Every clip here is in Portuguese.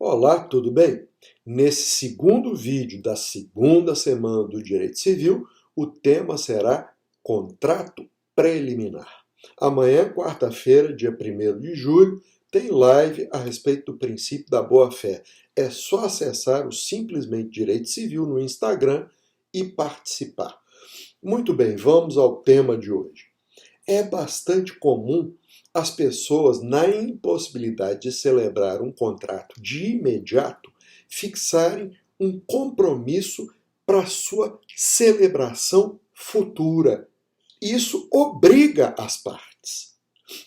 Olá, tudo bem? Nesse segundo vídeo da segunda semana do Direito Civil, o tema será contrato preliminar. Amanhã, quarta-feira, dia 1º de julho, tem live a respeito do princípio da boa-fé. É só acessar o Simplesmente Direito Civil no Instagram e participar. Muito bem, vamos ao tema de hoje. É bastante comum as pessoas, na impossibilidade de celebrar um contrato de imediato, fixarem um compromisso para sua celebração futura. Isso obriga as partes.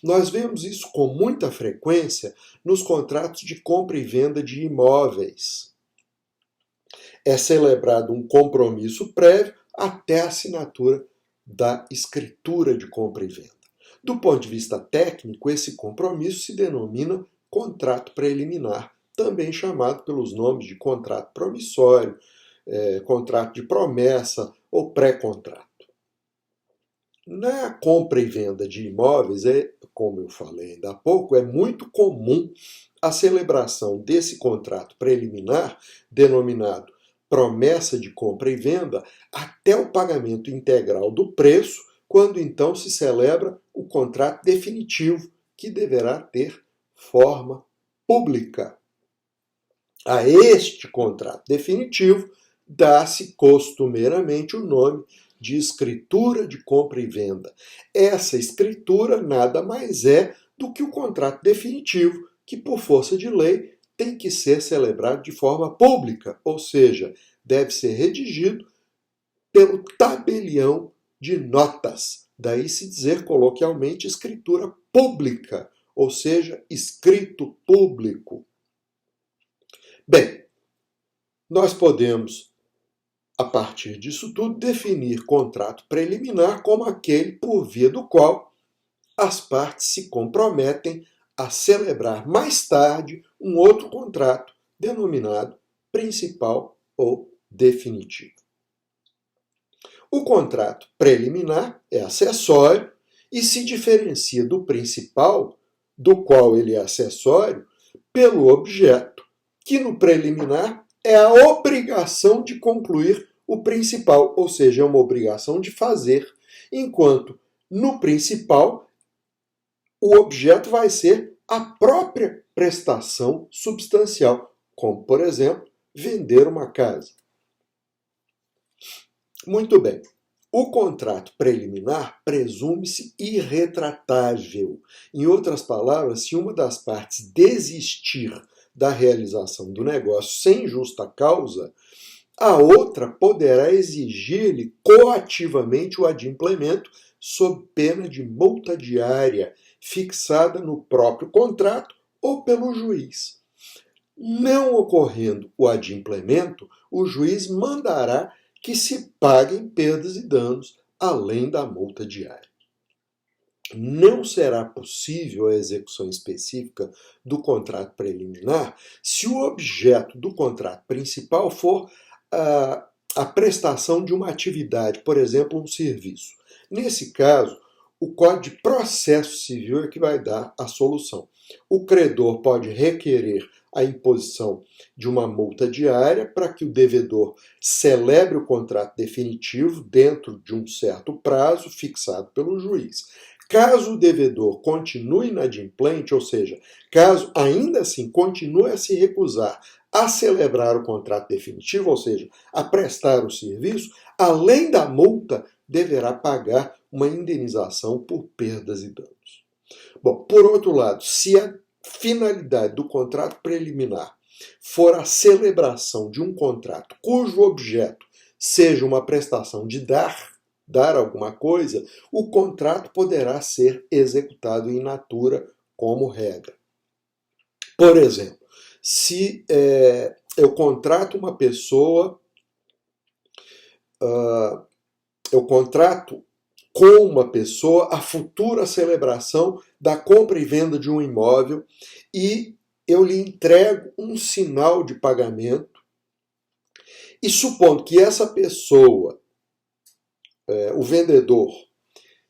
Nós vemos isso com muita frequência nos contratos de compra e venda de imóveis. É celebrado um compromisso prévio até a assinatura da escritura de compra e venda. Do ponto de vista técnico, esse compromisso se denomina contrato preliminar, também chamado pelos nomes de contrato promissório, contrato de promessa ou pré-contrato. Na compra e venda de imóveis, como eu falei ainda há pouco, é muito comum a celebração desse contrato preliminar, denominado promessa de compra e venda, até o pagamento integral do preço, quando então se celebra o contrato definitivo, que deverá ter forma pública. A este contrato definitivo dá-se costumeiramente o nome de escritura de compra e venda. Essa escritura nada mais é do que o contrato definitivo, que por força de lei tem que ser celebrado de forma pública, ou seja, deve ser redigido pelo tabelião de notas. Daí se dizer coloquialmente escritura pública, ou seja, escrito público. Bem, nós podemos, a partir disso tudo, definir contrato preliminar como aquele por via do qual as partes se comprometem a celebrar mais tarde um outro contrato denominado principal ou definitivo. O contrato preliminar é acessório e se diferencia do principal, do qual ele é acessório, pelo objeto, que no preliminar é a obrigação de concluir o principal, ou seja, é uma obrigação de fazer, enquanto no principal o objeto vai ser a própria prestação substancial, como, por exemplo, vender uma casa. Muito bem. O contrato preliminar presume-se irretratável. Em outras palavras, se uma das partes desistir da realização do negócio sem justa causa, a outra poderá exigir-lhe coativamente o adimplemento sob pena de multa diária, fixada no próprio contrato ou pelo juiz. Não ocorrendo o adimplemento, o juiz mandará que se paguem perdas e danos, além da multa diária. Não será possível a execução específica do contrato preliminar se o objeto do contrato principal for a prestação de uma atividade, por exemplo, um serviço. Nesse caso, o Código de Processo Civil é que vai dar a solução. O credor pode requerer a imposição de uma multa diária para que o devedor celebre o contrato definitivo dentro de um certo prazo fixado pelo juiz. Caso o devedor continue inadimplente, ou seja, caso ainda assim continue a se recusar a celebrar o contrato definitivo, ou seja, a prestar o serviço, além da multa, deverá pagar uma indenização por perdas e danos. Bom, por outro lado, se a finalidade do contrato preliminar for a celebração de um contrato cujo objeto seja uma prestação de dar alguma coisa, o contrato poderá ser executado in natura como regra. Por exemplo, se eu contrato uma pessoa, eu contrato com uma pessoa a futura celebração da compra e venda de um imóvel e eu lhe entrego um sinal de pagamento e supondo que essa pessoa, o vendedor,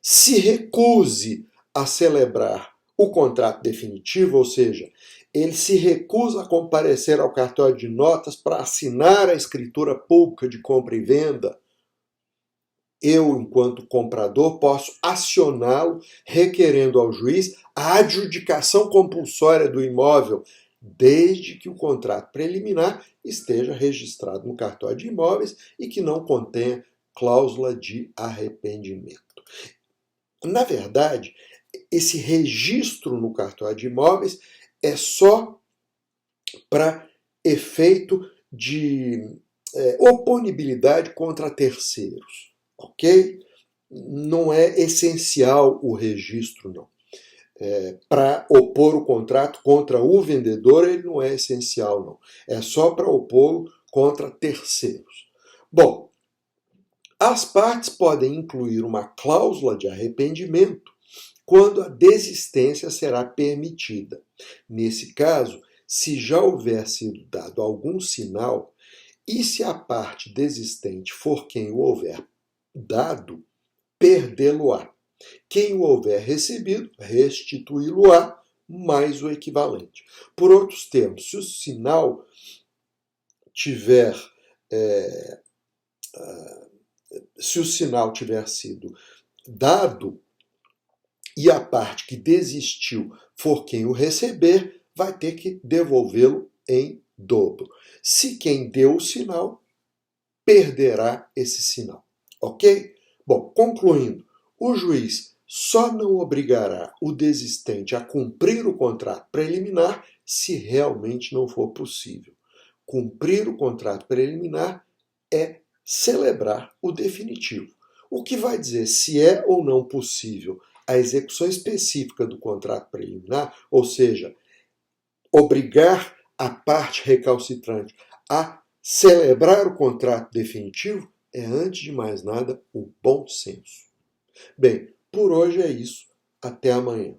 se recuse a celebrar o contrato definitivo, ou seja, ele se recusa a comparecer ao cartório de notas para assinar a escritura pública de compra e venda, eu, enquanto comprador, posso acioná-lo requerendo ao juiz a adjudicação compulsória do imóvel, desde que o contrato preliminar esteja registrado no cartório de imóveis e que não contenha cláusula de arrependimento. Na verdade, esse registro no cartório de imóveis é só para efeito de oponibilidade contra terceiros, ok? Não é essencial o registro, não. Para opor o contrato contra o vendedor, ele não é essencial, não. É só para opô-lo contra terceiros. Bom, as partes podem incluir uma cláusula de arrependimento quando a desistência será permitida. Nesse caso, se já houver sido dado algum sinal e se a parte desistente for quem o houver dado, perdê-lo-á. Quem o houver recebido, restituí-lo-á, mais o equivalente. Por outros termos, se o sinal tiver sido dado e a parte que desistiu for quem o receber, vai ter que devolvê-lo em dobro. Se quem deu o sinal, perderá esse sinal. Ok? Bom, concluindo, o juiz só não obrigará o desistente a cumprir o contrato preliminar se realmente não for possível. Cumprir o contrato preliminar é celebrar o definitivo. O que vai dizer se é ou não possível a execução específica do contrato preliminar, ou seja, obrigar a parte recalcitrante a celebrar o contrato definitivo, é, antes de mais nada, o bom senso. Bem, por hoje é isso. Até amanhã.